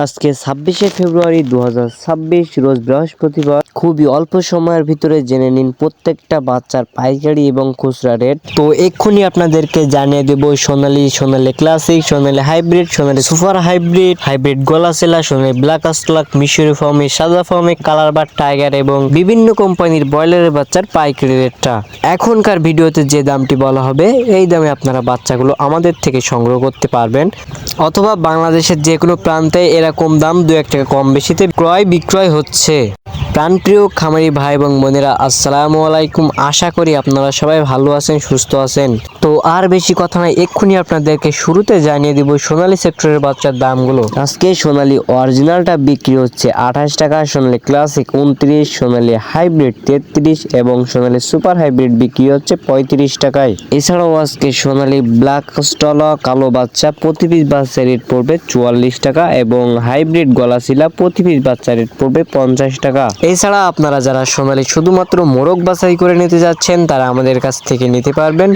আজকে 26শে ফেব্রুয়ারি 2026 রোজ বৃহস্পতিবার। খুবই অল্প সময়ের ভিতরে জেনে নিন প্রত্যেকটা বাচ্চার পাইকারি এবং খুচরা রেট। তো এক্ষুনি আপনাদেরকে জানিয়ে দেব সোনালী ক্লাসিক, সোনালী হাইব্রিড, সোনালী সুপার হাইব্রিড, হাইব্রিড গলাসেলা, সোনালী ব্ল্যাক আস্টলাক, মিশরি ফর্মে, সাদা ফর্মে, কালার বার টাইগার এবং বিভিন্ন কোম্পানির ব্রয়লারের বাচ্চার পাইকারি রেটটা। এখনকার ভিডিওতে যে দামটি বলা হবে এই দামে আপনারা বাচ্চাগুলো আমাদের থেকে সংগ্রহ করতে পারবেন, অথবা বাংলাদেশের যে কোনো প্রান্তে এরকম দাম 2-1 টাকা কম বেশিতে ক্রয় বিক্রয় হচ্ছে। প্রাণপ্রিয় খামারি ভাই এবং বোনেরা, আসসালামু আলাইকুম। আশা করি আপনারা সবাই ভালো আছেন, সুস্থ আছেন। তো আর বেশি কথা নয়, এক্ষুনি আপনাদেরকে শুরুতে জানিয়ে দিব সোনালী সেক্টরের বাচ্চার দামগুলো। আজকে সোনালী অরিজিনালটা বিক্রি হচ্ছে 28 টাকা, সোনালী ক্লাসিক 29, সোনালী হাইব্রিড 33 এবং সোনালী সুপার হাইব্রিড বিক্রি হচ্ছে 35 টাকায়। এছাড়াও আজকে সোনালী ব্ল্যাক স্টলা কালো বাচ্চা প্রতি পিস বাচ্চা রেট পড়বে 44 টাকা এবং হাইব্রিড গলাশিলা প্রতি পিস বাচ্চা রেট পড়বে 50 টাকা। এছাড়া আপনারা যারা সোনালী শুধুমাত্র মোরগ বাছাই করে নিতে যাচ্ছেন তারা আমাদের কাছ থেকে নিতে পারবেন।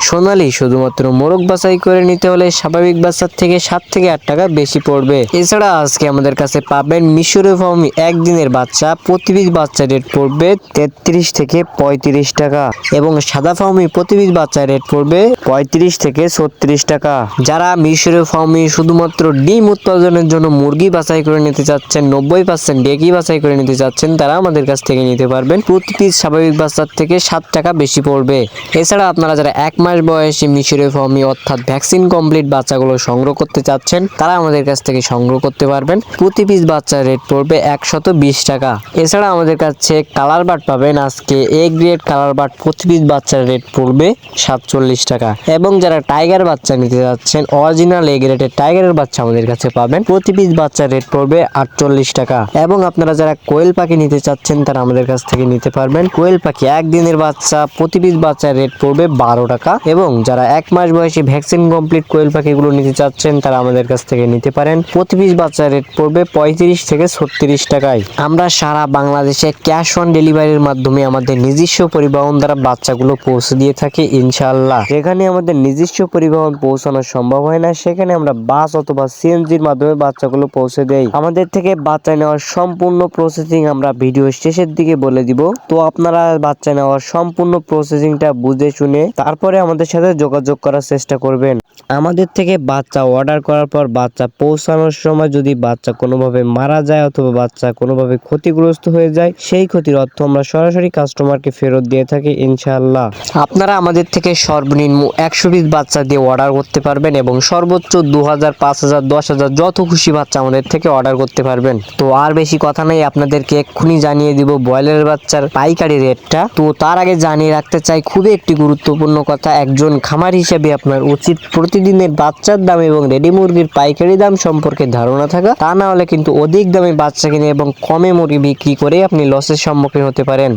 সোনালী শুধুমাত্র মোরগ বাছাই করে নিতে হলে স্বাভাবিক বাচ্চার থেকে 7 থেকে 8 টাকা বেশি পড়বে। এছাড়া আজকে আমাদের কাছে পাবেন মিশরি ফার্মি একদিনের বাচ্চা প্রতি পিস বাচ্চা রেট পড়বে 33 থেকে 35 টাকা এবং সাদা ফার্মি প্রতি পিস বাচ্চা রেট পড়বে 35 থেকে 36 টাকা। যারা মিশরি ফার্মি শুধুমাত্র ডিম উৎপাদনের জন্য মুরগি বাছাই করে নিতে চাচ্ছেন, 90% ডেকি বাছাই করে নিতে চাচ্ছেন, তারা আমাদের কাছ থেকে নিতে পারবেন। প্রতি পিস স্বাভাবিক বাচ্চার থেকে 7 টাকা বেশি পড়বে। এছাড়া আপনারা যারা 1 মাস বয়সী মিশরি ফার্মি অর্থাৎ ভ্যাকসিন কমপ্লিট বাচ্চাগুলো সংগ্রহ করতে চাচ্ছেন তারা আমাদের কাছ থেকে সংগ্রহ করতে পারবেন। প্রতি পিস বাচ্চার রেট পড়বে 120 টাকা। এছাড়া আমাদের কাছে কালার বাট পাবেন। আজকে এ গ্রেড কালার বাট প্রতি পিস বাচ্চার রেট পড়বে 47 টাকা এবং যারা টাইগার বাচ্চা নিতে যাচ্ছেন অরিজিনাল এ গ্রেডের টাইগারের বাচ্চা আমাদের কাছে পাবেন। প্রতি পিস বাচ্চার রেট পড়বে 48 টাকা এবং আপনারা যারা কোয়েল পাখি নিতে চাচ্ছেন তারা আমাদের কাছ থেকে নিতে পারবেন। কোয়েল পাখি একদিনের বাচ্চা প্রতি পিস বাচ্চার রেট পড়বে 12 টাকা এবং যারা 1 মাস বয়সী ভ্যাকসিন কমপ্লিট কোয়েল পাখিগুলো নিতে চাচ্ছেন তারা আমাদের কাছ থেকে নিতে পারেন। প্রতি পিস বাচ্চার রেট পড়বে 35 থেকে 36 টাকায়। আমরা সারা বাংলাদেশে ক্যাশ অন ডেলিভারির মাধ্যমে আমাদের নিজস্ব পরিবহন দ্বারা বাচ্চাগুলো পৌঁছে দিয়ে থাকি ইনশাআল্লাহ। যেখানে আমাদের নিজস্ব পরিবহন পৌঁছানো সম্ভব হয় না সেখানে আমরা বাস অথবা সিএনজির মাধ্যমে বাচ্চাগুলো পৌঁছে দেই। আমাদের থেকে বাচ্চা নেওয়ার সম্পূর্ণ প্রসেসিং আমরা ভিডিও শেষের দিকে বলে দিব। তো আপনারা বাচ্চা নেওয়ার সম্পূর্ণ প্রসেসিংটা বুঝে শুনে তারপরে আমাদের সাথে যোগাযোগ করার চেষ্টা করবেন। আমাদের থেকে বাচ্চা অর্ডার করার পর বাচ্চা পৌঁছানোর সময় যদি বাচ্চা কোনোভাবে মারা যায় অথবা বাচ্চা কোনোভাবে ক্ষতিগ্রস্ত হয়ে যায় সেই ক্ষতির অর্থ আমরা সরাসরি কাস্টমারকে ফেরত দিয়ে থাকি ইনশাআল্লাহ। আপনারা আমাদের থেকে সর্বনিম্ন 100 পিস বাচ্চা দিয়ে অর্ডার করতে পারবেন এবং সর্বোচ্চ 2000, 5000, 10,000 যত খুশি বাচ্চা আমাদের থেকে অর্ডার করতে পারবেন। তো আর বেশি কথা নাই, আপনাদেরকে এক্ষুনি জানিয়ে দিব ব্রয়লারের বাচ্চার পাইকারি রেটটা। তো তার আগে জানিয়ে রাখতে চাই খুবই একটি গুরুত্বপূর্ণ কথা, একজন খামার হিসেবে আপনার উচিত প্রতিদিনের বাচ্চার দাম এবং রেডি মুরগির পাইকারি দাম সম্পর্কে ধারণা থাকা। তা না হলে কিন্তু অধিক দামে বাচ্চা কিনে এবং কমে মুরগি বিক্রি করে আপনি লসের সম্মুখীন হতে পারেন।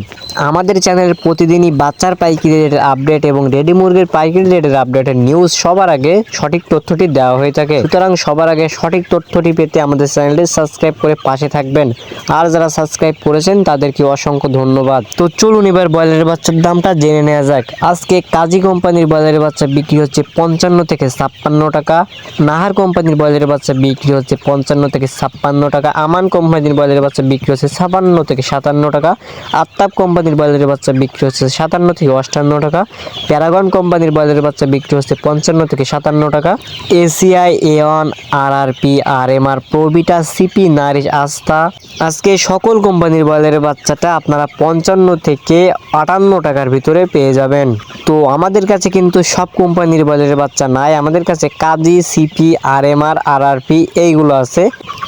আমাদের চ্যানেলে প্রতিদিনই বাচ্চার পাইকারি রেটের আপডেট এবং রেডি মুরগির পাইকারি রেটের আপডেটের নিউজ সবার আগে সঠিক তথ্যটি দেওয়া হয়ে থাকে। সুতরাং সবার আগে সঠিক তথ্যটি পেতে আমাদের চ্যানেলটি সাবস্ক্রাইব করে পাশে থাকবেন। আর যারা সাবস্ক্রাইব করেছেন তাদেরকে অসংখ্য ধন্যবাদ। তো চলুন এবার ব্রয়লারের বাচ্চার দামটা জেনে নেওয়া যাক। আজকে কাজী কোম্পানির ব্রয়লারের বাচ্চা বিক্রি হচ্ছে 55 থেকে 56 টাকা, নাহার কোম্পানির ব্রয়লারের বাচ্চা বিক্রি হচ্ছে 55 থেকে 56 টাকা, আমান কোম্পানির ব্রয়লারের বাচ্চা বিক্রি হচ্ছে 56 থেকে 57 টাকা, আফতাব কোম্পানির ব্রয়লারের বাচ্চা বিক্রি হচ্ছে 57 থেকে 58 টাকা, প্যারাগন কোম্পানির ব্রয়লারের বাচ্চা বিক্রি হচ্ছে 55 থেকে 57 টাকা, ACI, A one, RRP, RMR, Provita, CP, Nourish, Astha, আজকে সকল কোম্পানির ব্রয়লারের বাচ্চাটা আপনারা 55 থেকে 58 টাকার ভিতরে পেয়ে যাবেন। তো আমাদের কাছে কিন্তু সব কোম্পানির ব্রয়লারের বাচ্চা নাই, আমাদের কাছে কাজী, সিপি, আরএমআর, আরআরপি এইগুলো আছে।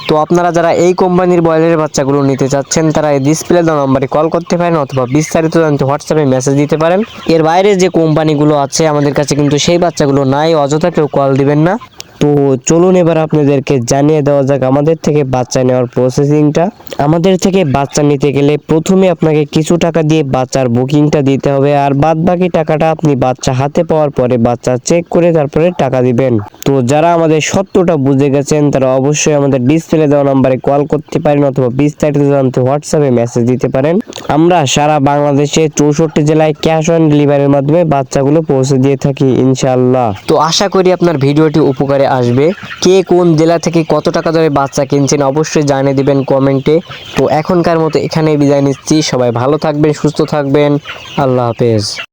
তো আপনারা যারা এই কোম্পানির ব্রয়লারের বাচ্চাগুলো নিতে চাচ্ছেন তারা এই ডিসপ্লে দেওয়া নম্বরে কল করতে পারেন অথবা বিস্তারিত জানতে হোয়াটসঅ্যাপে মেসেজ দিতে পারেন। এর বাইরে যে কোম্পানিগুলো আছে আমাদের কাছে কিন্তু সেই বাচ্চাগুলো নাই, অযথা কেউ কল দিবেন না। তো চলুন এবার আপনাদেরকে জানিয়ে দেওয়া যাক আমাদের থেকে বাচ্চা নেওয়ার প্রসেসিংটা। আমাদের থেকে বাচ্চা নিতে গেলে প্রথমে আপনাকে কিছু টাকা দিয়ে বাচ্চার বুকিংটা দিতে হবে আর বাদ বাকি টাকাটা আপনি বাচ্চা হাতে পাওয়ার পরে বাচ্চা চেক করে তারপরে টাকা দিবেন। তো যারা আমাদের সত্যটা বুঝে গেছেন তারা অবশ্যই আমাদের ডিসপ্লে দেওয়া নম্বরে কল করতে পারেন অথবা বিস্তারিত জানতে হোয়াটসঅ্যাপে মেসেজ দিতে পারেন। আমরা সারা বাংলাদেশে 64 জেলায় ক্যাশ অন ডেলিভারির মাধ্যমে বাচ্চাগুলো পৌঁছে দিয়ে থাকি ইনশাআল্লাহ। তো আশা করি আপনার ভিডিওটি উপকারে আসবে। কে কোন জেলা থেকে কত টাকা ধরে বাচ্চা কিনছেন অবশ্যই জানিয়ে দিবেন কমেন্টে। তো এখনকার মতো এখানেই বিদায় নিচ্ছি, সবাই ভালো থাকবেন, সুস্থ থাকবেন, আল্লাহ হাফেজ।